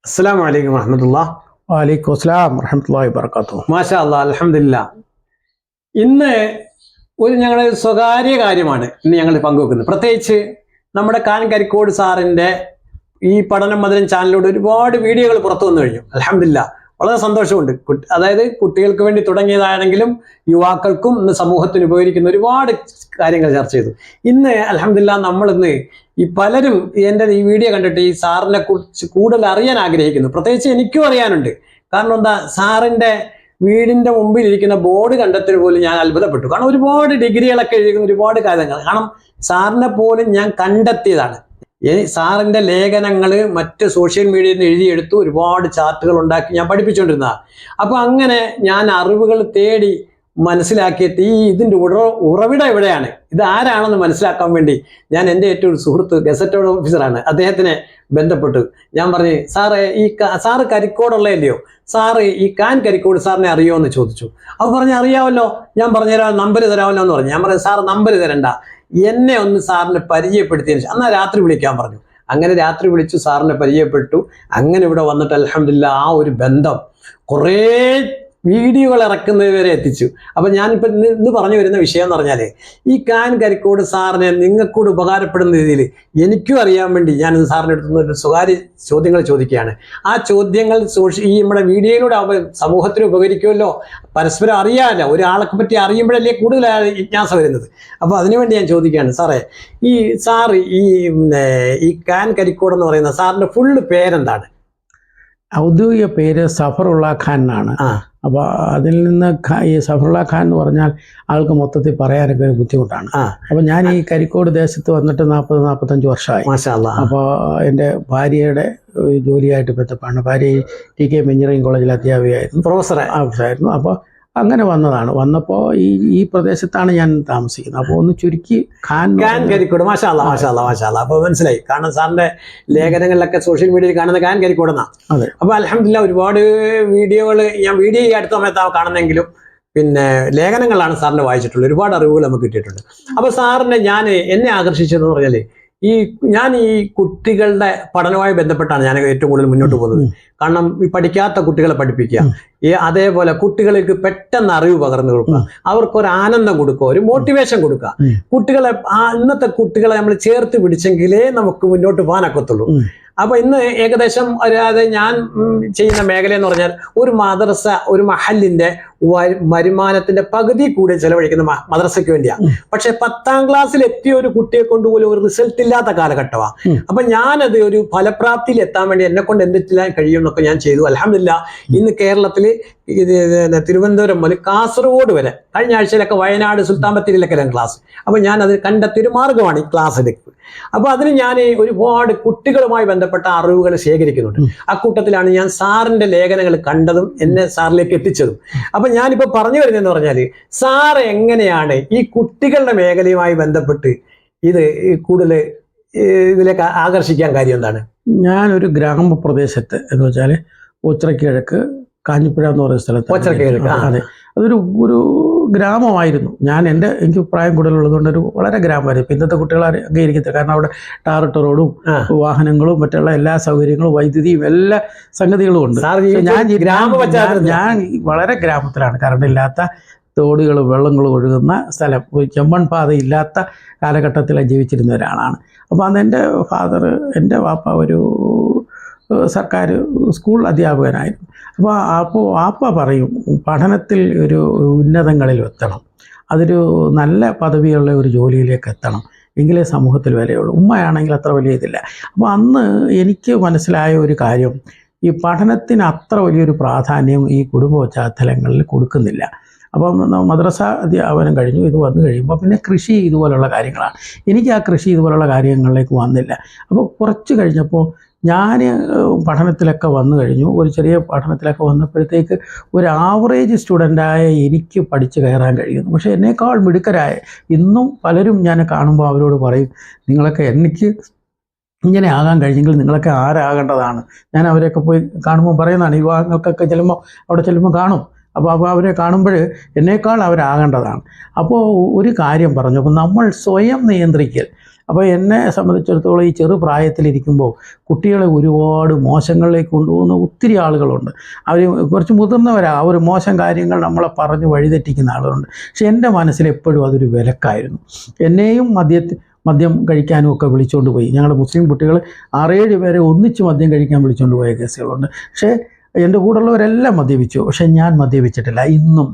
അസ്സലാമു അലൈക്കും വറഹ്മത്തുള്ളാഹി. വഅലൈക്കും അസ്സലാം വറഹ്മത്തുള്ളാഹി വബറകാതുഹു. മാഷാ അല്ലാഹ്, അൽഹംദുലില്ലാഹ്. ഇന്ന് ഞങ്ങളുടെ സ്വകാര്യ കാര്യമാണ് ഇന്ന് ഞങ്ങൾ പങ്കുവെക്കുന്നത്. പ്രത്യേകിച്ച് നമ്മുടെ കരിക്കോട് സാറിൻ്റെ ഈ പഠനം മധുരം ചാനലിലൂടെ ഒരുപാട് വീഡിയോകൾ പുറത്തു വന്നു കഴിഞ്ഞു. അൽഹംദുലില്ലാഹ്, വളരെ സന്തോഷമുണ്ട്. അതായത് കുട്ടികൾക്ക് വേണ്ടി തുടങ്ങിയതാണെങ്കിലും യുവാക്കൾക്കും ഇന്ന് സമൂഹത്തിന് ഉപകരിക്കുന്ന ഒരുപാട് കാര്യങ്ങൾ ചർച്ച ചെയ്തു. ഇന്ന് അൽഹംദുലില്ലാഹ് നമ്മളിന്ന് ഈ പലരും എൻ്റെ ഈ വീഡിയോ കണ്ടിട്ട് ഈ സാറിനെ കുറിച്ച് കൂടുതൽ അറിയാൻ ആഗ്രഹിക്കുന്നു. പ്രത്യേകിച്ച് എനിക്കും അറിയാനുണ്ട്. കാരണം എന്താ, സാറിൻ്റെ വീടിൻ്റെ മുമ്പിൽ ഇരിക്കുന്ന ബോർഡ് കണ്ടെത്തിന് പോലും ഞാൻ അത്ഭുതപ്പെട്ടു. കാരണം ഒരുപാട് ഡിഗ്രികളൊക്കെ എഴുതുന്ന ഒരുപാട് കാര്യങ്ങൾ, കാരണം സാറിനെ പോലും ഞാൻ കണ്ടെത്തിയതാണ്. സാറിൻ്റെ ലേഖനങ്ങൾ മറ്റ് സോഷ്യൽ മീഡിയയിൽ നിന്ന് എഴുതിയെടുത്ത് ഒരുപാട് ചാർട്ടുകൾ ഉണ്ടാക്കി ഞാൻ പഠിപ്പിച്ചുകൊണ്ടിരുന്നതാണ്. അപ്പോൾ അങ്ങനെ ഞാൻ അറിവുകൾ തേടി മനസ്സിലാക്കിയിട്ട് ഇതിൻ്റെ ഉറവിടം എവിടെയാണ്, ഇത് ആരാണെന്ന് മനസ്സിലാക്കാൻ വേണ്ടി ഞാൻ എൻ്റെ ഏറ്റവും ഒരു സുഹൃത്ത് ഗസറ്റഡ് ഓഫീസറാണ്, അദ്ദേഹത്തിനെ ബന്ധപ്പെട്ടു. ഞാൻ പറഞ്ഞു, സാറേ സാറ് കരിക്കോടുള്ളതല്ലയോ, സാറ് ഈ കരിക്കോട് സാറിനെ അറിയുമോ എന്ന് ചോദിച്ചു. അപ്പോൾ പറഞ്ഞ് അറിയാമല്ലോ, ഞാൻ പറഞ്ഞുതരാം, നമ്പർ തരാമല്ലോ എന്ന് പറഞ്ഞു. ഞാൻ പറഞ്ഞു, സാർ നമ്പർ തരണ്ട, എന്നെ ഒന്ന് സാറിനെ പരിചയപ്പെടുത്തിയതിന് ശേഷം എന്നാൽ രാത്രി വിളിക്കാൻ പറഞ്ഞു. അങ്ങനെ രാത്രി വിളിച്ചു, സാറിനെ പരിചയപ്പെട്ടു. അങ്ങനെ ഇവിടെ വന്നിട്ട് അൽഹംദുലില്ലാഹ് ആ ഒരു ബന്ധം കുറേ വീഡിയോകൾ ഇറക്കുന്നത് വരെ എത്തിച്ചു. അപ്പം ഞാനിപ്പോൾ ഇന്ന് പറഞ്ഞു വരുന്ന വിഷയം എന്ന് പറഞ്ഞാൽ, ഈ കരിക്കോട് സാറിനെ നിങ്ങൾക്കൂടെ ഉപകാരപ്പെടുന്ന രീതിയിൽ എനിക്കും അറിയാൻ വേണ്ടി ഞാൻ സാറിൻ്റെ അടുത്ത് ഒരു സ്വകാര്യ ചോദ്യങ്ങൾ ചോദിക്കുകയാണ്. ആ ചോദ്യങ്ങൾ ഈ നമ്മുടെ വീഡിയോയിലൂടെ സമൂഹത്തിന് ഉപകരിക്കുമല്ലോ, പരസ്പരം അറിയാമല്ലോ, ഒരാളെ പറ്റി അറിയുമ്പോഴല്ലേ കൂടുതൽ ജിജ്ഞാസ വരുന്നത്. അപ്പോൾ അതിനുവേണ്ടി ഞാൻ ചോദിക്കുകയാണ്, സാറേ ഈ സാറ് ഈ കരിക്കോട് എന്ന് പറയുന്ന സാറിൻ്റെ ഫുള്ള് പേരെന്താണ്? ഔദ്യോഗിക പേര് സഫറുള്ള ഖാൻ എന്നാണ്. അപ്പോൾ അതിൽ നിന്ന് ഈ സഫറുള്ള ഖാൻ എന്ന് പറഞ്ഞാൽ ആൾക്ക് മൊത്തത്തിൽ പറയാനൊക്കെ ഒരു ബുദ്ധിമുട്ടാണ്. അപ്പോൾ ഞാൻ ഈ കരിക്കോട് ദേശത്ത് വന്നിട്ട് 40-45 വർഷമായി. അപ്പോൾ എൻ്റെ ഭാര്യയുടെ ജോലിയായിട്ട് ബന്ധപ്പാണ്. ഭാര്യ TK എഞ്ചിനീയറിംഗ് കോളേജിൽ അധ്യാപികയായിരുന്നു, പ്രൊഫസറായിരുന്നു. അപ്പോൾ അങ്ങനെ വന്നപ്പോൾ ഈ പ്രദേശത്താണ് ഞാൻ താമസിക്കുന്നത്. അപ്പോൾ ഒന്ന് ചുരുക്കി കരിക്കോട്. മാഷാ അല്ലാഹ്. അപ്പോൾ മനസ്സിലായി. കാരണം സാറിന്റെ ലേഖനങ്ങളിലൊക്കെ സോഷ്യൽ മീഡിയയിൽ കാണുന്ന കരിക്കോടെന്നാണ്. അതെ. അപ്പോൾ അൽഹംദുലില്ലാഹ് ഒരുപാട് വീഡിയോകൾ ഞാൻ വീഡിയോ ഈ അടുത്ത സമയത്താണ് കാണുന്നെങ്കിലും ലേഖനങ്ങളാണ് സാറിന്റെ വായിച്ചിട്ടുള്ളത്. ഒരുപാട് അറിവുകൾ നമുക്ക് കിട്ടിയിട്ടുണ്ട്. അപ്പോൾ സാറിനെ എന്നെ ആകർഷിച്ചതെന്ന് പറഞ്ഞാൽ, ഞാൻ ഈ കുട്ടികളുടെ പഠനവുമായി ബന്ധപ്പെട്ടാണ് ഞാൻ ഏറ്റവും കൂടുതൽ മുന്നോട്ട് പോകുന്നത്. കാരണം ഈ പഠിക്കാത്ത കുട്ടികളെ പഠിപ്പിക്കുക, അതേപോലെ കുട്ടികൾക്ക് പെട്ടെന്ന് അറിവ് പകർന്നു കൊടുക്കുക, അവർക്കൊരു ആനന്ദം കൊടുക്കുക, ഒരു മോട്ടിവേഷൻ കൊടുക്കുക. കുട്ടികളെ ഇന്നത്തെ കുട്ടികളെ നമ്മൾ ചേർത്ത് പിടിച്ചെങ്കിലേ നമുക്ക് മുന്നോട്ട് പോകാനൊക്കത്തുള്ളൂ. അപ്പൊ ഇന്ന് ഏകദേശം ഞാൻ ചെയ്യുന്ന മേഖല എന്ന് പറഞ്ഞാൽ, ഒരു മദ്രസ, ഒരു മഹലിന്റെ വരുമാനത്തിന്റെ പകുതി കൂടെ ചെലവഴിക്കുന്ന മദ്രസയ്ക്ക് വേണ്ടിയാണ്. പക്ഷെ 10ാം ക്ലാസ്സിൽ എത്തിയ ഒരു കുട്ടിയെ കൊണ്ടുപോലും ഒരു റിസൾട്ട് ഇല്ലാത്ത കാലഘട്ടമാണ്. അപ്പൊ ഞാനത് ഒരു ഫലപ്രാപ്തിയിൽ എത്താൻ വേണ്ടി എന്നെ കൊണ്ട് എന്തെല്ലാം കഴിയും എന്നൊക്കെ ഞാൻ ചെയ്തു. അൽഹംദുലില്ലാഹ് ഇന്ന് കേരളത്തിൽ തിരുവനന്തപുരം മുതൽ കാസർഗോഡ് വരെ, കഴിഞ്ഞ ആഴ്ചയിലൊക്കെ വയനാട് സുൽത്താൻ ബത്തേരിയിലൊക്കെ ക്ലാസ്. അപ്പൊ ഞാൻ അത് കണ്ടെത്തിയൊരു മാർഗമാണ് ഈ ക്ലാസ് എടുക്കുന്നത്. അപ്പൊ അതിന് ഞാൻ ഒരുപാട് കുട്ടികളുമായി ബന്ധപ്പെട്ട അറിവുകൾ ശേഖരിക്കുന്നുണ്ട്. അക്കൂട്ടത്തിലാണ് ഞാൻ സാറിന്റെ ലേഖനങ്ങൾ കണ്ടതും എന്നെ സാറിലേക്ക് എത്തിച്ചതും. അപ്പൊ ഞാനിപ്പോ പറഞ്ഞു വരുന്നതെന്ന് പറഞ്ഞാൽ, സാർ എങ്ങനെയാണ് ഈ കുട്ടികളുടെ മേഖലയുമായി ബന്ധപ്പെട്ട് ഇത് കൂടുതൽ ഇതിലേക്ക് ആകർഷിക്കാൻ കാര്യം എന്താണ്? ഞാനൊരു ഗ്രാമപ്രദേശത്ത് എന്ന് വെച്ചാൽ ഓച്ചിറക്കിഴക്ക് കാഞ്ഞിപ്പുഴ എന്ന് പറയുന്ന സ്ഥലത്ത്. ഓച്ചിറക്കിഴക്ക്, അതെ, ഒരു ഗ്രാമമായിരുന്നു. എനിക്ക് പ്രായം കൂടുതലുള്ളതുകൊണ്ട് വളരെ ഗ്രാമമായിരുന്നു. ഇന്നത്തെ കുട്ടികൾ അംഗീകരിക്കത്തില്ല. കാരണം അവിടെ ടാറിട്ട റോഡും വാഹനങ്ങളും മറ്റുള്ള എല്ലാ സൗകര്യങ്ങളും വൈദ്യുതിയും എല്ലാ സംഗതികളും ഉണ്ട്. ഞാൻ വളരെ ഗ്രാമത്തിലാണ്. കറണ്ടില്ലാത്ത തോടുകളും വെള്ളങ്ങളും ഒഴുകുന്ന സ്ഥലം, ഒരു ചെമ്മൺ പാതയില്ലാത്ത കാലഘട്ടത്തിൽ ജീവിച്ചിരുന്ന ഒരാളാണ്. അപ്പോൾ അന്ന് എൻ്റെ വാപ്പ ഒരു സർക്കാർ സ്കൂൾ അധ്യാപകനായിരുന്നു. അപ്പോൾ വാപ്പ പറയും, പഠനത്തിൽ ഒരു ഉന്നതങ്ങളിൽ എത്തണം, അതൊരു നല്ല പദവിയുള്ള ഒരു ജോലിയിലേക്ക് എത്തണം, എങ്കിലേ സമൂഹത്തിൽ വിലയുള്ളൂ. ഉമ്മയാണെങ്കിൽ അത്ര വലിയ ഇതില്ല. അപ്പോൾ അന്ന് എനിക്ക് മനസ്സിലായ ഒരു കാര്യം, ഈ പഠനത്തിന് അത്ര വലിയൊരു പ്രാധാന്യം ഈ കുടുംബ പശ്ചാത്തലങ്ങളിൽ കൊടുക്കുന്നില്ല. അപ്പം മദ്രസ അധ്യാപനം കഴിഞ്ഞു, ഇത് വന്നു കഴിയുമ്പോൾ പിന്നെ കൃഷി ഇതുപോലുള്ള കാര്യങ്ങളാണ്. എനിക്ക് ആ കൃഷി ഇതുപോലുള്ള കാര്യങ്ങളിലേക്ക് വന്നില്ല. അപ്പോൾ കുറച്ച് കഴിഞ്ഞപ്പോൾ ഞാൻ പഠനത്തിലൊക്കെ വന്നു കഴിഞ്ഞു. ഒരു ചെറിയ പഠനത്തിലൊക്കെ വന്നപ്പോഴത്തേക്ക് ഒരു ആവറേജ് സ്റ്റുഡൻ്റായ എനിക്ക് പഠിച്ച് കയറാൻ കഴിയുന്നു. പക്ഷേ എന്നേക്കാൾ മിടുക്കരായ ഇന്നും പലരും ഞാൻ കാണുമ്പോൾ അവരോട് പറയും, നിങ്ങളൊക്കെ എനിക്ക് ഇങ്ങനെ ആകാൻ കഴിഞ്ഞെങ്കിൽ നിങ്ങളൊക്കെ ആരാകേണ്ടതാണ്. ഞാൻ അവരെയൊക്കെ പോയി കാണുമ്പോൾ പറയുന്നതാണ്, യുവാക്കൾക്കൊക്കെ അവിടെ ചെല്ലുമ്പോൾ കാണും. അപ്പോൾ അവരെ കാണുമ്പോൾ എന്നേക്കാൾ അവരാകേണ്ടതാണ്. അപ്പോൾ ഒരു കാര്യം പറഞ്ഞു, അപ്പോൾ നമ്മൾ സ്വയം നിയന്ത്രിക്കൽ, അപ്പോൾ എന്നെ സംബന്ധിച്ചിടത്തോളം ഈ ചെറുപ്രായത്തിലിരിക്കുമ്പോൾ കുട്ടികളെ ഒരുപാട് മോശങ്ങളിലേക്ക് കൊണ്ടുപോകുന്ന ഒത്തിരി ആളുകളുണ്ട്. അവർ കുറച്ച് മുതിർന്നവരാണ്, ഒരു മോശം കാര്യങ്ങൾ നമ്മളെ പറഞ്ഞ് വഴിതെറ്റിക്കുന്ന ആളുകളുണ്ട്. പക്ഷെ എൻ്റെ മനസ്സിൽ എപ്പോഴും അതൊരു വിലക്കായിരുന്നു. എന്നെയും മദ്യം കഴിക്കാനും ഒക്കെ വിളിച്ചുകൊണ്ട് പോയി. ഞങ്ങളുടെ മുസ്ലിം കുട്ടികൾ 6-7 പേരെ ഒന്നിച്ച് മദ്യം കഴിക്കാൻ വിളിച്ചുകൊണ്ട് പോയ കേസുകളുണ്ട്. പക്ഷേ എൻ്റെ കൂടെയുള്ളവരെല്ലാം മദ്യപിച്ചു, പക്ഷെ ഞാൻ മദ്യപിച്ചിട്ടില്ല. ഇന്നും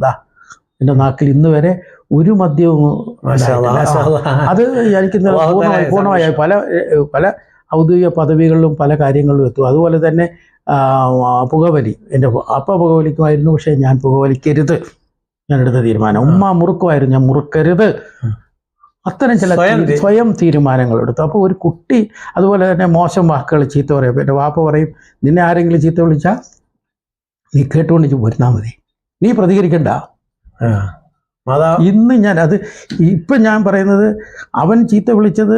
എൻ്റെ നാക്കിൽ ഇന്ന് വരെ ഒരു മദ്യവും അത് എനിക്ക് പൂർണ്ണമായി പല ഔദ്യോഗിക പദവികളിലും പല കാര്യങ്ങളിലും എത്തും. അതുപോലെ തന്നെ പുകവലി, എൻ്റെ അപ്പ പുകവലിക്കുമായിരുന്നു, പക്ഷേ ഞാൻ പുകവലിക്കരുത് ഞാനെടുത്ത തീരുമാനം. ഉമ്മ മുറുക്കുമായിരുന്നു, ഞാൻ മുറുക്കരുത്. അത്തരം ചില സ്വയം തീരുമാനങ്ങൾ എടുത്തു. അപ്പോൾ ഒരു കുട്ടി അതുപോലെ തന്നെ മോശം വാക്കുകൾ ചീത്ത പറയും. എൻ്റെ വാപ്പ പറയും, നിന്നെ ആരെങ്കിലും ചീത്ത വിളിച്ചാൽ നീ കേട്ടുകൊണ്ട് പോരുന്നാൽ മതി, നീ പ്രതികരിക്കണ്ട. ഇന്ന് ഇപ്പം ഞാൻ പറയുന്നത്, അവൻ ചീത്ത വിളിച്ചത്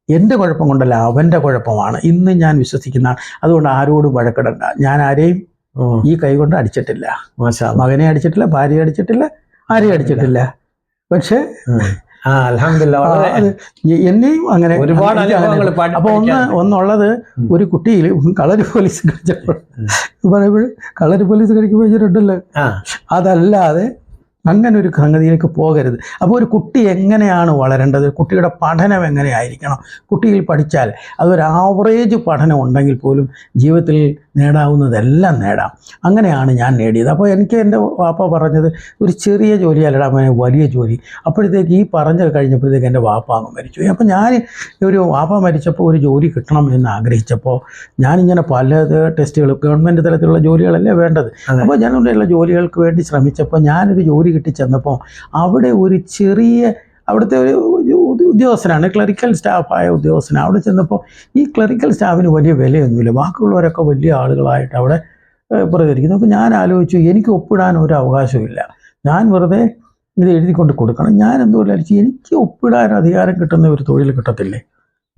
എൻ്റെ കുഴപ്പം കൊണ്ടല്ല, അവൻ്റെ കുഴപ്പമാണ് ഇന്ന് ഞാൻ വിശ്വസിക്കുന്നതാണ്. അതുകൊണ്ട് ആരോടും വഴക്കിടണ്ട. ഞാൻ ആരെയും ഈ കൈ കൊണ്ട് അടിച്ചിട്ടില്ല, മകനെ അടിച്ചിട്ടില്ല, ഭാര്യയെ അടിച്ചിട്ടില്ല, ആരെയും അടിച്ചിട്ടില്ല. പക്ഷേ എന്നെയും അങ്ങനെ ഒരുപാട്. അപ്പൊ ഒന്നുള്ളത്, ഒരു കുട്ടിയിൽ കളരി പോലീസ് കളിച്ചപ്പോൾ പറയുമ്പോൾ കളരി പോലീസ് കളിക്കുമ്പോഴല്ലോ, അതല്ലാതെ അങ്ങനെ ഒരു സംഗതിയിലേക്ക് പോകരുത്. അപ്പോൾ ഒരു കുട്ടി എങ്ങനെയാണ് വളരേണ്ടത്, കുട്ടിയുടെ പഠനം എങ്ങനെയായിരിക്കണം, കുട്ടിയിൽ പഠിച്ചാൽ അതൊരു ആവറേജ് പഠനം ഉണ്ടെങ്കിൽ പോലും ജീവിതത്തിൽ നേടാവുന്നതെല്ലാം നേടാം. അങ്ങനെയാണ് ഞാൻ നേടിയത്. അപ്പോൾ എനിക്ക് എൻ്റെ വാപ്പ പറഞ്ഞത്, ഒരു ചെറിയ ജോലിയല്ലടാ മോനെ, വലിയ ജോലി. അപ്പോഴത്തേക്ക് ഈ പറഞ്ഞ് കഴിഞ്ഞപ്പോഴത്തേക്ക് എൻ്റെ വാപ്പ അങ്ങ് മരിച്ചു. അപ്പോൾ ഞാൻ ഒരു വാപ്പ മരിച്ചപ്പോൾ ഒരു ജോലി കിട്ടണം എന്ന് ആഗ്രഹിച്ചപ്പോൾ ഞാനിങ്ങനെ പല ടെസ്റ്റുകൾ, ഗവൺമെൻറ് തലത്തിലുള്ള ജോലികളല്ലേ വേണ്ടത്. അപ്പോൾ ഞാനുള്ള ജോലികൾക്ക് വേണ്ടി ശ്രമിച്ചപ്പോൾ ഞാനൊരു ജോലി കിട്ടി ചെന്നപ്പോൾ അവിടെ ഒരു അവിടുത്തെ ഒരു ഉദ്യോഗസ്ഥനാണ്, ക്ലറിക്കൽ സ്റ്റാഫായ ഉദ്യോഗസ്ഥനാണ്. അവിടെ ചെന്നപ്പോൾ ഈ ക്ലറിക്കൽ സ്റ്റാഫിന് വലിയ വിലയൊന്നുമില്ല, ബാക്കിയുള്ളവരൊക്കെ വലിയ ആളുകളായിട്ട് അവിടെ പ്രതികരിക്കുന്നു. അപ്പോൾ ഞാൻ ആലോചിച്ചു, എനിക്ക് ഒപ്പിടാൻ ഒരു അവകാശമില്ല, ഞാൻ വെറുതെ ഇത് എഴുതിക്കൊണ്ട് കൊടുക്കണം. ഞാൻ എന്തുപോലെ എനിക്ക് ഒപ്പിടാൻ അധികാരം കിട്ടുന്ന ഒരു തൊഴിൽ കിട്ടത്തില്ലേ?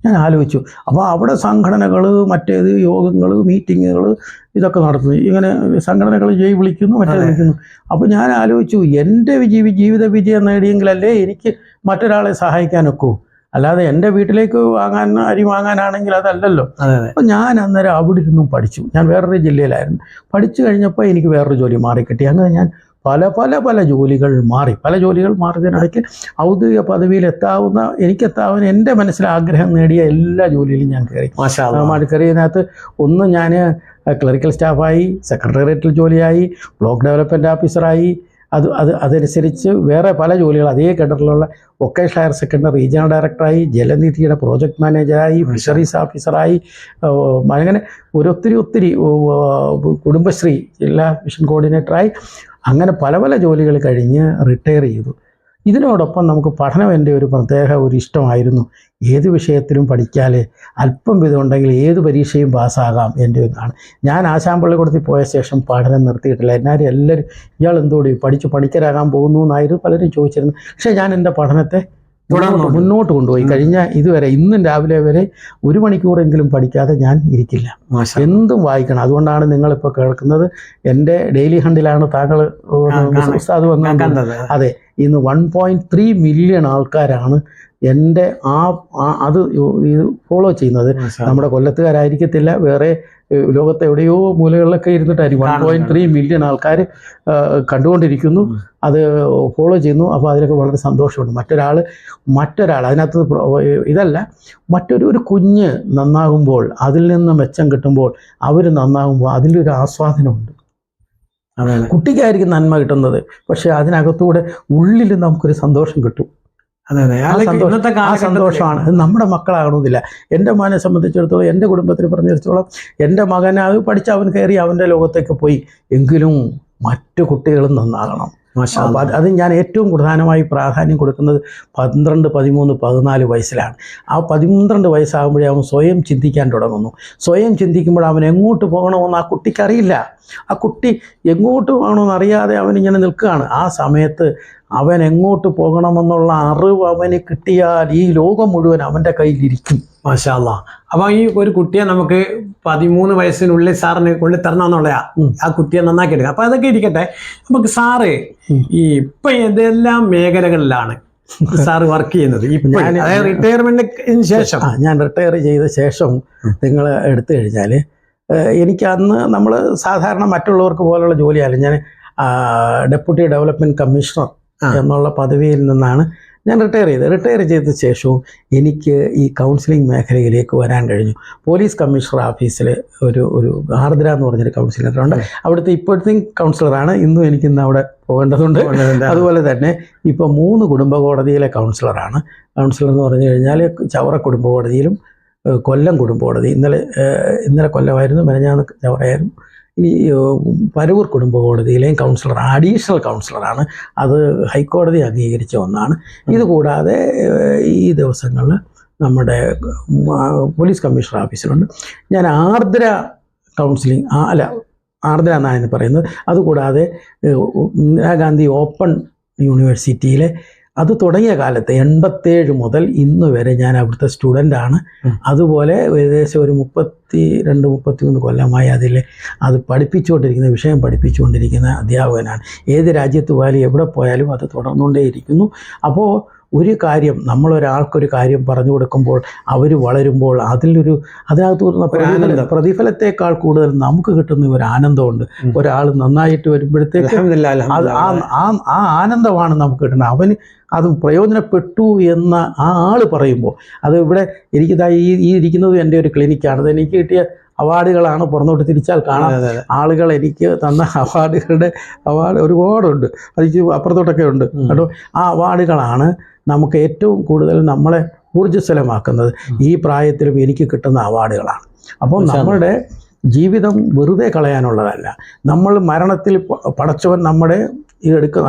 ഞാൻ ആലോചിച്ചു. അപ്പോൾ അവിടെ സംഘടനകൾ, മറ്റേത് യോഗങ്ങൾ, മീറ്റിങ്ങുകൾ ഇതൊക്കെ നടത്തുന്നു. ഇങ്ങനെ സംഘടനകൾ വിളിക്കുന്നു, മറ്റേത് വിളിക്കുന്നു. അപ്പോൾ ഞാൻ ആലോചിച്ചു, എൻ്റെ ജീവിത വിജയം നേടിയെങ്കിലല്ലേ എനിക്ക് മറ്റൊരാളെ സഹായിക്കാനൊക്കൂ. അല്ലാതെ എൻ്റെ വീട്ടിലേക്ക് അരി വാങ്ങാനാണെങ്കിൽ അതല്ലല്ലോ. അപ്പോൾ ഞാൻ അന്നേരം അവിടെ ഇരുന്നും പഠിച്ചു. ഞാൻ വേറൊരു ജില്ലയിലായിരുന്നു. പഠിച്ചു കഴിഞ്ഞപ്പോൾ എനിക്ക് വേറൊരു ജോലി മാറിക്കിട്ടി. അങ്ങനെ ഞാൻ പല ജോലികൾ മാറിയതിനിടയ്ക്ക് ഔദ്യോഗിക പദവിയിൽ എനിക്കെത്താവുന്ന എൻ്റെ മനസ്സിൽ ആഗ്രഹം നേടിയ എല്ലാ ജോലിയിലും ഞാൻ കയറിയതിനകത്ത് ഒന്ന് ഞാൻ ക്ലറിക്കൽ സ്റ്റാഫായി, സെക്രട്ടേറിയറ്റിൽ ജോലിയായി, ബ്ലോക്ക് ഡെവലപ്മെൻറ്റ് ഓഫീസറായി. അതനുസരിച്ച് വേറെ പല ജോലികൾ അതേ കേഡറിലുള്ള വൊക്കേഷണൽ ഹയർ സെക്കൻഡറി റീജിയണൽ ഡയറക്ടറായി, ജലനിധിയുടെ പ്രോജക്റ്റ് മാനേജറായി, ഫിഷറീസ് ഓഫീസറായി, അങ്ങനെ ഒത്തിരി കുടുംബശ്രീ ജില്ലാ മിഷൻ കോർഡിനേറ്ററായി. അങ്ങനെ പല ജോലികൾ കഴിഞ്ഞ് റിട്ടയർ ചെയ്തു. ഇതിനോടൊപ്പം നമുക്ക് പഠനം എൻ്റെ ഒരു പ്രത്യേക ഒരു ഇഷ്ടമായിരുന്നു. ഏത് വിഷയത്തിലും പഠിച്ചാൽ അല്പം വിധമുണ്ടെങ്കിൽ ഏത് പരീക്ഷയും പാസ്സാകാം എൻ്റെ ഒന്നാണ്. ഞാൻ ആശാമ്പള്ളിക്കൂടത്തിൽ പോയ ശേഷം പഠനം നിർത്തിയിട്ടില്ല. എല്ലാവരും ഇയാൾ എന്തോടി പഠിച്ച് പണിക്കരാകാൻ പോകുന്നു എന്നായിരുന്നു പലരും ചോദിച്ചിരുന്നു. പക്ഷേ ഞാൻ എൻ്റെ പഠനത്തെ മുന്നോട്ട് കൊണ്ടുപോയി. ഇതുവരെ ഇന്നും രാവിലെ വരെ 1 മണിക്കൂറെങ്കിലും പഠിക്കാതെ ഞാൻ ഇരിക്കില്ല. എന്തും വായിക്കണം. അതുകൊണ്ടാണ് നിങ്ങളിപ്പോൾ കേൾക്കുന്നത്. എൻ്റെ ഡെയിലി ഹണ്ടിലാണ് താങ്കൾ ഉസ്താദ് വന്നത്. അതെ, ഇന്ന് 1.3 മില്യൺ ആൾക്കാരാണ് എൻ്റെ അത് ഫോളോ ചെയ്യുന്നത്. നമ്മുടെ കൊല്ലത്തുകാരായിരിക്കത്തില്ല, വേറെ ലോകത്തെ എവിടെയോ മൂലകളിലൊക്കെ ഇരുന്നിട്ടായിരിക്കും 1.3 മില്യൺ ആൾക്കാർ കണ്ടുകൊണ്ടിരിക്കുന്നു, അത് ഫോളോ ചെയ്യുന്നു. അപ്പോൾ അതിലൊക്കെ വളരെ സന്തോഷമുണ്ട്. മറ്റൊരാൾ അതിനകത്ത് ഇതല്ല, മറ്റൊരു കുഞ്ഞ് നന്നാകുമ്പോൾ, അതിൽ നിന്ന് മെച്ചം കിട്ടുമ്പോൾ, അവർ നന്നാകുമ്പോൾ അതിലൊരു ആസ്വാദനമുണ്ട്. കുട്ടിക്കായിരിക്കും നന്മ കിട്ടുന്നത്, പക്ഷെ അതിനകത്തൂടെ ഉള്ളിൽ നമുക്കൊരു സന്തോഷം കിട്ടും. ആ സന്തോഷമാണ്. അത് നമ്മുടെ മക്കളാകണമെന്നില്ല. എൻ്റെ മകനെ സംബന്ധിച്ചിടത്തോളം, എൻ്റെ കുടുംബത്തിൽ പറഞ്ഞിടത്തോളം, എൻ്റെ മകൻ അത് പഠിച്ച് അവൻ കയറി അവൻ്റെ ലോകത്തേക്ക് പോയി, എങ്കിലും മറ്റു കുട്ടികളും നന്നാകണം. അത് ഞാൻ ഏറ്റവും പ്രധാനമായി പ്രാധാന്യം കൊടുക്കുന്നത് 12, 13, 14 വയസ്സിലാണ്. ആ 12 വയസ്സാകുമ്പോഴേ അവൻ സ്വയം ചിന്തിക്കാൻ തുടങ്ങുന്നു. സ്വയം ചിന്തിക്കുമ്പോൾ അവൻ എങ്ങോട്ട് പോകണമെന്ന് ആ കുട്ടിക്കറിയില്ല. ആ കുട്ടി എങ്ങോട്ട് പോകണമെന്ന് അറിയാതെ അവനിങ്ങനെ നിൽക്കുകയാണ്. ആ സമയത്ത് അവൻ എങ്ങോട്ട് പോകണമെന്നുള്ള അറിവ് അവന് കിട്ടിയാൽ ഈ ലോകം മുഴുവൻ അവൻ്റെ കയ്യിലിരിക്കും. മാഷാ അല്ലാഹ്. അപ്പൊ ഈ ഒരു കുട്ടിയെ നമുക്ക് 13 വയസ്സിനുള്ളിൽ സാറിന് കൊണ്ട് തരണമെന്നുള്ളയാ, ആ കുട്ടിയെ നന്നാക്കി എടുക്കുക. അപ്പൊ അതൊക്കെ ഇരിക്കട്ടെ. നമുക്ക് സാറ് ഇപ്പൊ ഇതെല്ലാം മേഖലകളിലാണ് സാറ് വർക്ക് ചെയ്യുന്നത്? അതായത് റിട്ടയർമെന്റിന് ശേഷം? ഞാൻ റിട്ടയർ ചെയ്ത ശേഷം നിങ്ങൾ എടുത്തു കഴിഞ്ഞാൽ എനിക്ക് അന്ന് നമ്മൾ സാധാരണ മറ്റുള്ളവർക്ക് പോലുള്ള ജോലിയല്ല. ഞാൻ ഡെപ്യൂട്ടി ഡെവലപ്മെന്റ് കമ്മീഷണർ എന്നുള്ള പദവിയിൽ നിന്നാണ് ഞാൻ റിട്ടയർ ചെയ്ത ശേഷവും എനിക്ക് ഈ കൗൺസിലിംഗ് മേഖലയിലേക്ക് വരാൻ കഴിഞ്ഞു. പോലീസ് കമ്മീഷണർ ഓഫീസിൽ ഒരു ആർദ്ര എന്ന് പറഞ്ഞൊരു കൗൺസിലറുണ്ട്. അവിടുത്തെ ഇപ്പോഴത്തെ കൗൺസിലറാണ്. ഇന്നും എനിക്കിന്ന് അവിടെ പോകേണ്ടതുണ്ട്. അതുപോലെ തന്നെ ഇപ്പോൾ 3 കുടുംബ കോടതിയിലെ കൗൺസിലറാണ്. കൗൺസിലർ എന്ന് പറഞ്ഞു കഴിഞ്ഞാൽ ചവറ കുടുംബ കോടതിയിലും കൊല്ലം കുടുംബ കോടതി, ഇന്നലെ കൊല്ലമായിരുന്നു, മെനഞ്ഞാന്ന് ചവറയായിരുന്നു. ഇനി പരവൂർ കുടുംബ കോടതിയിലെയും കൗൺസിലർ, അഡീഷണൽ കൗൺസിലറാണ്. അത് ഹൈക്കോടതി അംഗീകരിച്ച ഒന്നാണ്. ഇതുകൂടാതെ ഈ ദിവസങ്ങളിൽ നമ്മുടെ പോലീസ് കമ്മീഷണർ ഓഫീസിലുണ്ട്. ഞാൻ ആർദ്ര കൗൺസിലിംഗ് ആർദ്ര എന്നാണ് പറയുന്നത്. അതുകൂടാതെ ഇന്ദിരാഗാന്ധി ഓപ്പൺ യൂണിവേഴ്സിറ്റിയിലെ അത് തുടങ്ങിയ കാലത്ത് 87 മുതൽ ഇന്ന് വരെ ഞാൻ അവിടുത്തെ സ്റ്റുഡൻ്റാണ്. അതുപോലെ ഏകദേശം ഒരു 32-33 കൊല്ലമായി അത് പഠിപ്പിച്ചുകൊണ്ടിരിക്കുന്ന വിഷയം പഠിപ്പിച്ചുകൊണ്ടിരിക്കുന്ന അധ്യാപകനാണ്. ഏത് രാജ്യത്ത് പോയാലും എവിടെ പോയാലും അത് തുടർന്നുകൊണ്ടേയിരിക്കുന്നു. അപ്പോൾ ഒരു കാര്യം നമ്മളൊരാൾക്കൊരു കാര്യം പറഞ്ഞു കൊടുക്കുമ്പോൾ അവർ വളരുമ്പോൾ അതിനകത്ത് വരുന്ന പ്രതിഫലത്തേക്കാൾ കൂടുതൽ നമുക്ക് കിട്ടുന്ന ഒരു ആനന്ദമുണ്ട്. ഒരാൾ നന്നായിട്ട് വരുമ്പോഴത്തേക്ക് അത് ആ ആനന്ദമാണ് നമുക്ക് കിട്ടുന്നത്. അത് പ്രയോജനപ്പെട്ടു എന്ന ആ ആൾ പറയുമ്പോൾ അത് ഇവിടെ ഈ ഇരിക്കുന്നത് എൻ്റെ ഒരു ക്ലിനിക്കാണ്. അത് എനിക്ക് കിട്ടിയ അവാർഡുകളാണ്. പുറന്നോട്ട് തിരിച്ചാൽ കാണാം ആളുകൾ എനിക്ക് തന്ന അവാർഡ് ഒരുപാടുണ്ട്. അത് അപ്പുറത്തോട്ടൊക്കെ ഉണ്ട് കേട്ടോ. ആ അവാർഡുകളാണ് നമുക്ക് ഏറ്റവും കൂടുതൽ നമ്മളെ ഊർജ്ജസ്വലമാക്കുന്നത്. ഈ പ്രായത്തിലും എനിക്ക് കിട്ടുന്ന അവാർഡുകളാണ്. അപ്പോൾ നമ്മളുടെ ജീവിതം വെറുതെ കളയാനുള്ളതല്ല. നമ്മൾ മരണത്തിൽ പടച്ചവൻ നമ്മുടെ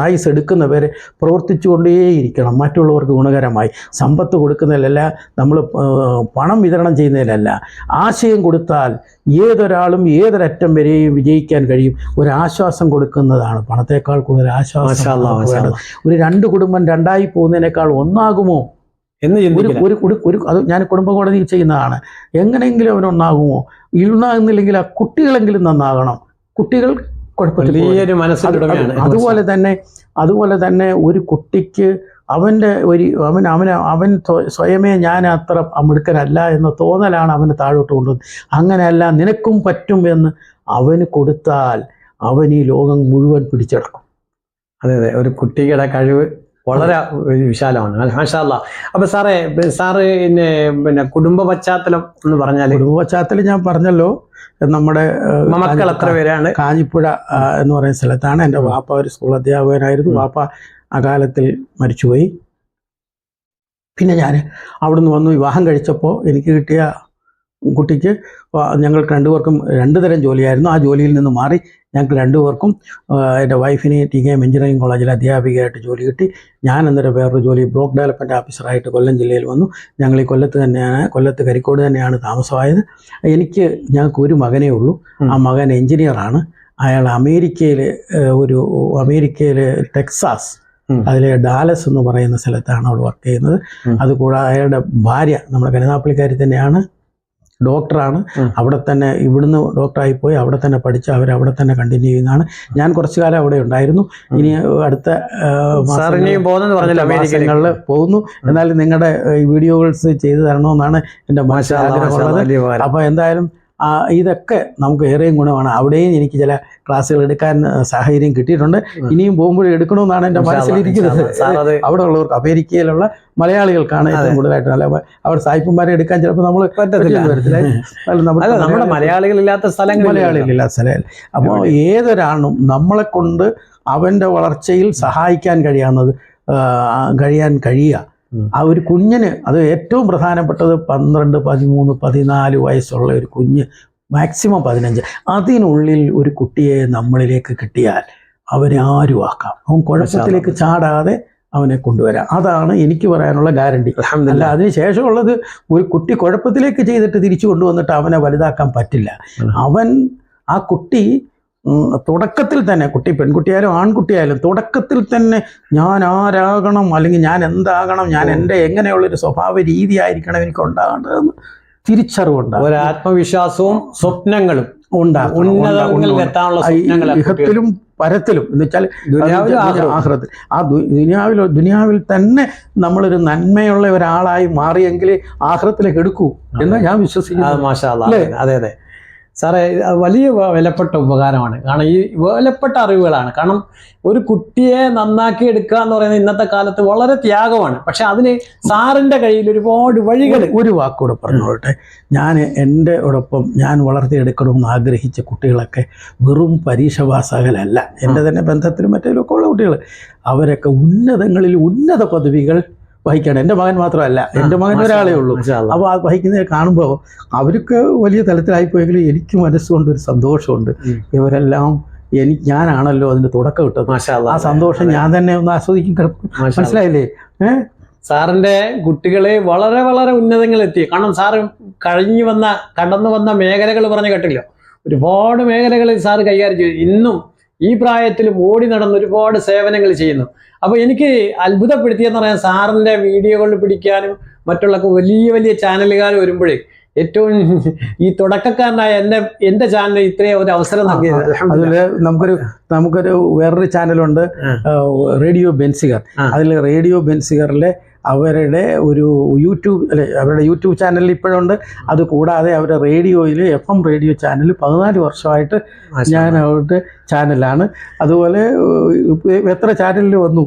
ആയുസ് എടുക്കുന്നവരെ പ്രവർത്തിച്ചുകൊണ്ടേയിരിക്കണം, മറ്റുള്ളവർക്ക് ഗുണകരമായി. സമ്പത്ത് കൊടുക്കുന്നതിലല്ല, നമ്മൾ പണം വിതരണം ചെയ്യുന്നതിലല്ല. ആശയം കൊടുത്താൽ ഏതൊരാളും ഏതൊരറ്റം വരെയും വിജയിക്കാൻ കഴിയും. ഒരാശ്വാസം കൊടുക്കുന്നതാണ് പണത്തേക്കാൾ കൂടുതൽ ആശ്വാസം. ഒരു 2 കുടുംബം 2ആയി പോകുന്നതിനേക്കാൾ ഒന്നാകുമോ എന്ന് അത് ഞാൻ കുടുംബ കോടതിയിൽ ചെയ്യുന്നതാണ്. എങ്ങനെയെങ്കിലും അവനൊന്നാകുമോ? ഇന്നാകുന്നില്ലെങ്കിൽ ആ കുട്ടികളെങ്കിലും നന്നാകണം. കുട്ടികൾ കുഴപ്പമില്ല. അതുപോലെ തന്നെ ഒരു കുട്ടിക്ക് അവൻ സ്വയമേ ഞാൻ അത്ര മിടുക്കനല്ല എന്ന തോന്നലാണ് അവന് താഴോട്ട് കൊണ്ടുവന്നത്. അങ്ങനെയല്ല, നിനക്കും പറ്റും എന്ന് അവന് കൊടുത്താൽ അവൻ ഈ ലോകം മുഴുവൻ പിടിച്ചെടുക്കും. അതെ, ഒരു കുട്ടിയുടെ കഴിവ് വളരെ വിശാലമാണ്. മാഷാ അല്ലാഹ്. അപ്പൊ സാറ് പിന്നെ കുടുംബ പശ്ചാത്തലം എന്ന് പറഞ്ഞാൽ? കുടുംബ പശ്ചാത്തലം ഞാൻ പറഞ്ഞല്ലോ. നമ്മുടെ മക്കൾ എത്ര പേരാണ്? കാഞ്ഞിപ്പുഴ എന്ന് പറയുന്ന സ്ഥലത്താണ്. എൻ്റെ വാപ്പ ഒരു സ്കൂൾ അധ്യാപകനായിരുന്നു. വാപ്പ അകാലത്തിൽ മരിച്ചുപോയി. പിന്നെ ഞാൻ അവിടുന്ന് വന്നു. വിവാഹം കഴിച്ചപ്പോൾ എനിക്ക് കിട്ടിയ കുട്ടിക്ക് ഞങ്ങൾക്ക് 2 പേർക്കും 2 തരം ജോലിയായിരുന്നു. ആ ജോലിയിൽ നിന്ന് മാറി ഞങ്ങൾക്ക് 2 പേർക്കും എൻ്റെ വൈഫിന് TKM എഞ്ചിനീയറിംഗ് കോളേജിൽ അധ്യാപികയായിട്ട് ജോലി കിട്ടി. ഞാൻ അന്നേരം വേറൊരു ജോലി ബ്ലോക്ക് ഡെവലപ്മെൻറ്റ് ഓഫീസറായിട്ട് കൊല്ലം ജില്ലയിൽ വന്നു. ഞങ്ങൾ ഈ കൊല്ലത്ത് കരിക്കോട് തന്നെയാണ് താമസമായത്. ഞങ്ങൾക്ക് ഒരു മകനേ ഉള്ളൂ. ആ മകൻ എഞ്ചിനീയറാണ്. അയാൾ അമേരിക്കയിൽ ടെക്സാസ് അതിലെ ഡാലസ് എന്ന് പറയുന്ന സ്ഥലത്താണ് അവൾ വർക്ക് ചെയ്യുന്നത്. അതുകൂടാതെ അയാളുടെ ഭാര്യ നമ്മുടെ കരുനാപ്പള്ളിക്കാരി തന്നെയാണ്, ഡോക്ടറാണ്. അവിടെ തന്നെ ഇവിടുന്ന് ഡോക്ടറായിപ്പോയി അവിടെ തന്നെ പഠിച്ച് അവരവിടെ തന്നെ കണ്ടിന്യൂ ചെയ്യുന്നതാണ്. ഞാൻ കുറച്ചു കാലം അവിടെ ഉണ്ടായിരുന്നു. ഇനി അടുത്ത മാസങ്ങളിൽ പോകുന്നു. എന്നാലും നിങ്ങളുടെ ഈ വീഡിയോസ് ചെയ്തു തരണമെന്നാണ് എൻ്റെ മനസ്സിൽ ആഗ്രഹമുള്ളത്. അപ്പോൾ എന്തായാലും ഇതൊക്കെ നമുക്ക് ഏറെയും ഗുണമാണ്. അവിടെയും എനിക്ക് ചില ക്ലാസ്സുകൾ എടുക്കാൻ സാഹചര്യം കിട്ടിയിട്ടുണ്ട്. ഇനിയും പോകുമ്പോഴും എടുക്കണമെന്നാണ് എൻ്റെ മനസ്സിലിരിക്കുന്നത്. അവിടെ ഉള്ളവർക്ക് അമേരിക്കയിലുള്ള മലയാളികൾക്കാണ് ഏറ്റവും കൂടുതലായിട്ട് അവിടെ സായിപ്പന്മാരെ എടുക്കാൻ ചിലപ്പോൾ നമ്മൾ വരത്തില്ല. നമ്മുടെ മലയാളികളില്ലാത്ത സ്ഥലങ്ങൾ. അപ്പോൾ ഏതൊരാളും നമ്മളെ കൊണ്ട് അവൻ്റെ വളർച്ചയിൽ സഹായിക്കാൻ കഴിയുക. ആ ഒരു കുഞ്ഞിന് അത് ഏറ്റവും പ്രധാനപ്പെട്ടത് 12, 13, 14 വയസ്സുള്ള ഒരു കുഞ്ഞ്, മാക്സിമം 15, അതിനുള്ളിൽ ഒരു കുട്ടിയെ നമ്മളിലേക്ക് കിട്ടിയാൽ അവനെ ആരുമാക്കാം. അവൻ കുഴപ്പത്തിലേക്ക് ചാടാതെ അവനെ കൊണ്ടുവരാം. അതാണ് എനിക്ക് പറയാനുള്ള ഗ്യാരണ്ടി. അല്ല അതിനുശേഷമുള്ളത് ഒരു കുട്ടി കുഴപ്പത്തിലേക്ക് ചെയ്തിട്ട് തിരിച്ചു കൊണ്ടുവന്നിട്ട് അവനെ വലുതാക്കാൻ പറ്റില്ല. ആ കുട്ടി തുടക്കത്തിൽ തന്നെ, പെൺകുട്ടിയായാലും ആൺകുട്ടിയായാലും തുടക്കത്തിൽ തന്നെ ഞാൻ ആരാകണം, അല്ലെങ്കിൽ ഞാൻ എന്താകണം, ഞാൻ എൻ്റെ എങ്ങനെയുള്ളൊരു സ്വഭാവ രീതി ആയിരിക്കണം എനിക്ക് ഉണ്ടാകേണ്ടതെന്ന് തിരിച്ചറിവുണ്ടാകും. ഒരു ആത്മവിശ്വാസവും സ്വപ്നങ്ങളും ഉണ്ടാകും. ഇഹത്തിലും പരത്തിലും എന്ന് വെച്ചാൽ ദുനിയാവിലും ആഖിറത്തിൽ ആ ദുനിയാവിൽ തന്നെ നമ്മളൊരു നന്മയുള്ള ഒരാളായി മാറിയെങ്കിൽ ആഖിറത്തിലേക്ക് എടുക്കൂ എന്ന് ഞാൻ വിശ്വസിക്കുന്നു. മാഷാ അല്ലാഹ്. അതെ അതെ സാറേ, വലിയ വിലപ്പെട്ട ഉപകാരമാണ്. കാരണം ഈ വിലപ്പെട്ട അറിവുകളാണ്. കാരണം ഒരു കുട്ടിയെ നന്നാക്കി എടുക്കുക എന്ന് പറയുന്നത് ഇന്നത്തെ കാലത്ത് വളരെ ത്യാഗമാണ്. പക്ഷെ അതിന് സാറിന്റെ കയ്യിൽ ഒരുപാട് വഴികൾ. ഒരു വാക്കൂടെ പറഞ്ഞോട്ടെ, ഞാൻ ഓടൊപ്പം ഞാൻ വളർത്തിയെടുക്കണമെന്ന് ആഗ്രഹിച്ച കുട്ടികളൊക്കെ വെറും പരീക്ഷ പാസ്സാകലല്ല, എൻ്റെ തന്നെ ബന്ധത്തിലും മറ്റേലൊക്കെ ഉള്ള കുട്ടികൾ അവരൊക്കെ ഉന്നതങ്ങളിൽ ഉന്നത പദവികൾ വഹിക്കണം. എൻ്റെ മകൻ മാത്രമല്ല, എൻ്റെ മകൻ ഒരാളേ ഉള്ളൂ. അപ്പോൾ ആ വഹിക്കുന്നത് കാണുമ്പോൾ അവർക്ക് വലിയ തലത്തിലായിപ്പോയെങ്കിലും എനിക്ക് മനസ്സുകൊണ്ടൊരു സന്തോഷമുണ്ട്. ഇവരെല്ലാം ഞാനാണല്ലോ അതിൻ്റെ തുടക്കം ഇട്ടത്. ആ സന്തോഷം ഞാൻ തന്നെ ഒന്ന് ആസ്വദിക്കും. മനസ്സിലായില്ലേ? സാറിന്റെ കുട്ടികളെ വളരെ വളരെ ഉന്നതങ്ങളെത്തി. കാരണം സാറ് കടന്നു വന്ന മേഖലകൾ പറഞ്ഞു കേട്ടില്ലോ, ഒരുപാട് മേഖലകളിൽ സാറ് കൈകാര്യം ചെയ്തു. ഇന്നും ഈ പ്രായത്തിലും ഓടി നടന്ന് ഒരുപാട് സേവനങ്ങൾ ചെയ്യുന്നു. അപ്പൊ എനിക്ക് അത്ഭുതപ്പെടുത്തിയെന്ന് പറയാൻ, സാറിന്റെ വീഡിയോകൾ പിടിക്കാനും മറ്റുള്ള വലിയ വലിയ ചാനലുകാർ വരുമ്പോഴേ ഏറ്റവും ഈ തുടക്കക്കാരനായ എന്റെ ചാനൽ ഇത്രയും ഒരു അവസരം നൽകിയത്. അതില് നമുക്കൊരു വേറൊരു ചാനലുണ്ട്, റേഡിയോ ബെൻസിഗർ. അതിൽ റേഡിയോ ബെൻസിഗറിലെ അവരുടെ ഒരു അവരുടെ യൂട്യൂബ് ചാനലിൽ ഇപ്പോഴുണ്ട്. അത് കൂടാതെ അവരുടെ റേഡിയോയിൽ FM റേഡിയോ ചാനൽ 14 വർഷമായിട്ട് ഞാൻ അവരുടെ ചാനലാണ്. അതുപോലെ എത്ര ചാനലിൽ വന്നു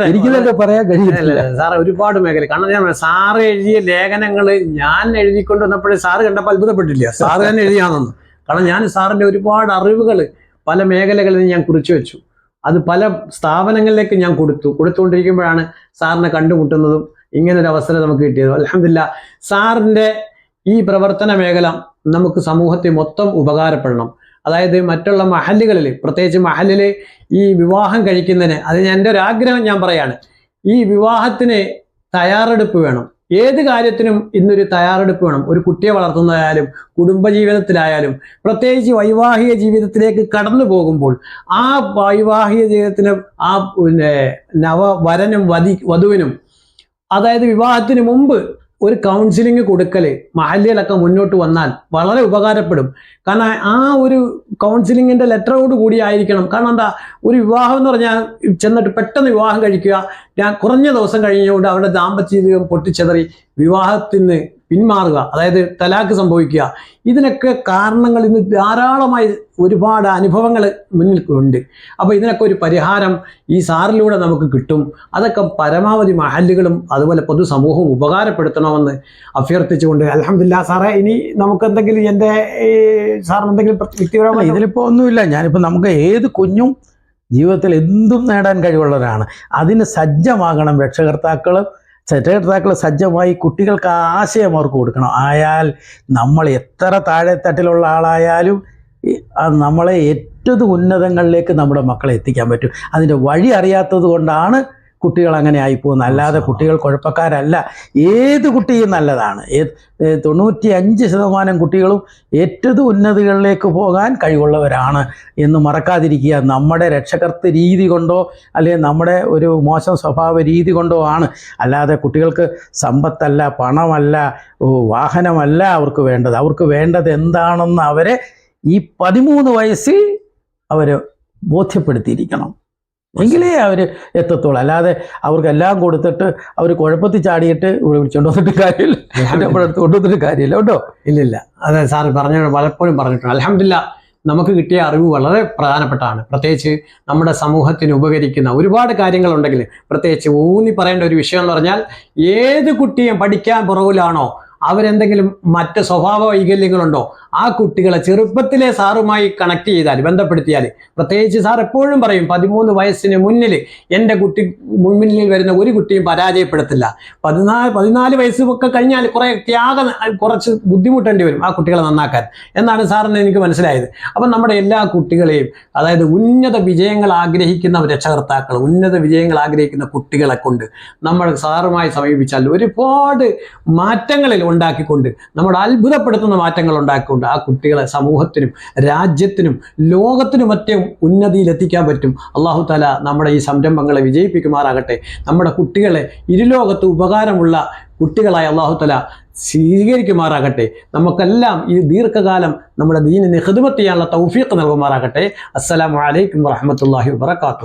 എനിക്കിതൊക്കെ പറയാൻ കഴിയില്ല സാറ്. ഒരുപാട് മേഖല. കാരണം ഞാൻ സാറ് എഴുതിയ ലേഖനങ്ങൾ ഞാൻ എഴുതിക്കൊണ്ട് വന്നപ്പോഴേ സാറ് കണ്ടപ്പോൾ അത്ഭുതപ്പെട്ടില്ല. സാറ് തന്നെ എഴുതിയാണെന്ന്. കാരണം ഞാൻ സാറിന്റെ ഒരുപാട് അറിവുകൾ പല മേഖലകളിൽ ഞാൻ കുറിച്ചു വെച്ചു. അത് പല സ്ഥാപനങ്ങളിലേക്ക് ഞാൻ കൊടുത്തുകൊണ്ടിരിക്കുമ്പോഴാണ് സാറിനെ കണ്ടുമുട്ടുന്നതും ഇങ്ങനൊരു അവസരം നമുക്ക് കിട്ടിയത്. അൽഹംദുലില്ലാ, സാറിൻ്റെ ഈ പ്രവർത്തന മേഖല നമുക്ക് സമൂഹത്തെ മൊത്തം ഉപകാരപ്പെടണം. അതായത് മറ്റുള്ള മഹല്ലുകളിൽ, പ്രത്യേകിച്ച് മഹല്ലിൽ ഈ വിവാഹം കഴിക്കുന്നതിന്, അത് എൻ്റെ ഒരു ആഗ്രഹം ഞാൻ പറയാണ്, ഈ വിവാഹത്തിന് തയ്യാറെടുപ്പ് വേണം. ഏത് കാര്യത്തിനും ഇന്നൊരു തയ്യാറെടുപ്പ് വേണം. ഒരു കുട്ടിയെ വളർത്തുന്നതായാലും കുടുംബജീവിതത്തിലായാലും, പ്രത്യേകിച്ച് വൈവാഹിക ജീവിതത്തിലേക്ക് കടന്നു പോകുമ്പോൾ ആ വൈവാഹിക ജീവിതത്തിന് ആ വരനും വധുവിനും, അതായത് വിവാഹത്തിന് മുമ്പ് ഒരു കൗൺസിലിംഗ് കൊടുക്കൽ മഹല്ലിലൊക്കെ മുന്നോട്ട് വന്നാൽ വളരെ ഉപകാരപ്പെടും. കാരണം ആ ഒരു കൗൺസിലിങ്ങിൻ്റെ ലെറ്ററോട് കൂടി ആയിരിക്കണം. കാരണം എന്താ, ഒരു വിവാഹം എന്ന് പറഞ്ഞാൽ ചെന്നിട്ട് പെട്ടെന്ന് വിവാഹം കഴിക്കുക, കുറഞ്ഞ ദിവസം കഴിഞ്ഞുകൊണ്ട് അവരുടെ ദാമ്പത്യ ജീവിതം പൊട്ടിച്ചെതറി വിവാഹത്തിന് പിന്മാറുക, അതായത് തലാക്ക് സംഭവിക്കുക. ഇതിനൊക്കെ കാരണങ്ങൾ ഇന്ന് ധാരാളമായി ഒരുപാട് അനുഭവങ്ങൾ മുന്നിൽ ഉണ്ട്. അപ്പോൾ ഇതിനൊക്കെ ഒരു പരിഹാരം ഈ സാറിലൂടെ നമുക്ക് കിട്ടും. അതൊക്കെ പരമാവധി മഹല്ലുകളും അതുപോലെ പൊതുസമൂഹവും ഉപകാരപ്പെടുത്തണമെന്ന് അഭ്യർത്ഥിച്ചുകൊണ്ട്, അൽഹംദുലില്ലാ സാറേ, ഇനി നമുക്ക് എന്തെങ്കിലും സാറിന് എന്തെങ്കിലും വ്യക്തിപരമായി ഇതിലിപ്പോൾ ഒന്നുമില്ല. ഞാനിപ്പോൾ നമുക്ക് ഏത് കുഞ്ഞും ജീവിതത്തിൽ എന്തും നേടാൻ കഴിവുള്ളവരാണ്. അതിന് സജ്ജമാകണം രക്ഷകർത്താക്കൾ സജ്ജമായി കുട്ടികൾക്ക് ആശയം അവർക്ക് കൊടുക്കണം. ആയാൽ നമ്മൾ എത്ര താഴെത്തട്ടിലുള്ള ആളായാലും നമ്മളെ ഏറ്റവും ഉന്നതങ്ങളിലേക്ക് നമ്മുടെ മക്കളെ എത്തിക്കാൻ പറ്റും. അതിൻ്റെ വഴി അറിയാത്തത് കൊണ്ടാണ് കുട്ടികൾ അങ്ങനെ ആയിപ്പോകുന്നത്. അല്ലാതെ കുട്ടികൾ കുഴപ്പക്കാരല്ല. ഏത് കുട്ടിയും നല്ലതാണ്. 95% കുട്ടികളും ഏറ്റവും ഉന്നതികളിലേക്ക് പോകാൻ കഴിവുള്ളവരാണ് എന്ന് മറക്കാതിരിക്കുക. നമ്മുടെ രക്ഷകർത്ത രീതി കൊണ്ടോ അല്ലെങ്കിൽ നമ്മുടെ ഒരു മോശം സ്വഭാവ രീതി കൊണ്ടോ ആണ്. അല്ലാതെ കുട്ടികൾക്ക് സമ്പത്തല്ല, പണമല്ല, വാഹനമല്ല അവർക്ക് വേണ്ടത്. അവർക്ക് വേണ്ടത് എന്താണെന്ന് അവരെ ഈ 13 വയസ്സിൽ അവർ ബോധ്യപ്പെടുത്തിയിരിക്കണം. എങ്കിലേ അവർ എത്തത്തുള്ളൂ. അല്ലാതെ അവർക്കെല്ലാം കൊടുത്തിട്ട് അവർ കുഴപ്പത്തിൽ ചാടിയിട്ട് ഇവിടെ വിളിച്ചോണ്ട് വന്നിട്ട് കാര്യമില്ല, നമ്മുടെ അടുത്ത് കൊണ്ടുവന്നിട്ട് കാര്യമില്ല കേട്ടോ. ഇല്ലില്ല, അതെ സാറ് പലപ്പോഴും പറഞ്ഞിട്ടുണ്ട്. അൽഹംദുലില്ലാ, നമുക്ക് കിട്ടിയ അറിവ് വളരെ പ്രധാനപ്പെട്ടതാണ്. പ്രത്യേകിച്ച് നമ്മുടെ സമൂഹത്തിന് ഉപകരിക്കുന്ന ഒരുപാട് കാര്യങ്ങളുണ്ടെങ്കിൽ പ്രത്യേകിച്ച് ഊന്നി പറയേണ്ട ഒരു വിഷയം എന്ന് പറഞ്ഞാൽ, ഏത് കുട്ടിയും പഠിക്കാൻ പുറകിലാണോ, അവരെന്തെങ്കിലും മറ്റ് സ്വഭാവ വൈകല്യങ്ങളുണ്ടോ, ആ കുട്ടികളെ ചെറുപ്പത്തിലെ സാറുമായി കണക്ട് ചെയ്താൽ, ബന്ധപ്പെടുത്തിയാൽ, പ്രത്യേകിച്ച് സാർ എപ്പോഴും പറയും 13 വയസ്സിന് മുന്നിൽ എൻ്റെ മുന്നിൽ വരുന്ന ഒരു കുട്ടിയും പരാജയപ്പെടുത്തില്ല. 14 വയസ്സൊക്കെ കഴിഞ്ഞാൽ കുറച്ച് ബുദ്ധിമുട്ടേണ്ടി വരും ആ കുട്ടികളെ നന്നാക്കാൻ എന്നാണ് സാറിന് എനിക്ക് മനസ്സിലായത്. അപ്പം നമ്മുടെ എല്ലാ കുട്ടികളെയും, അതായത് ഉന്നത വിജയങ്ങൾ ആഗ്രഹിക്കുന്ന രക്ഷകർത്താക്കൾ, ഉന്നത വിജയങ്ങൾ ആഗ്രഹിക്കുന്ന കുട്ടികളെ കൊണ്ട് നമ്മൾ സാറുമായി സമീപിച്ചാൽ ഒരുപാട് മാറ്റങ്ങളിൽ ഉണ്ടാക്കിക്കൊണ്ട്, നമ്മുടെ അത്ഭുതപ്പെടുത്തുന്ന മാറ്റങ്ങൾ ഉണ്ടാക്കിക്കൊണ്ട് ആ കുട്ടികളെ സമൂഹത്തിനും രാജ്യത്തിനും ലോകത്തിനും മറ്റും ഉന്നതിയിലെത്തിക്കാൻ പറ്റും. അല്ലാഹു തആല നമ്മുടെ ഈ സംരംഭങ്ങളെ വിജയിപ്പിക്കുമാറാകട്ടെ. നമ്മുടെ കുട്ടികളെ ഇരുലോകത്ത് ഉപകാരമുള്ള കുട്ടികളായ അല്ലാഹു തആല സ്വീകരിക്കുമാറാകട്ടെ. നമുക്കെല്ലാം ഈ ദീർഘകാലം നമ്മുടെ ദീനിനെ ഖിദ്മത്ത് ചെയ്യാനുള്ള തൗഫീഖ് നൽകുമാറാകട്ടെ. അസ്സലാമു അലൈക്കും വറഹ്മത്തുള്ളാഹി വബറകാതുഹു.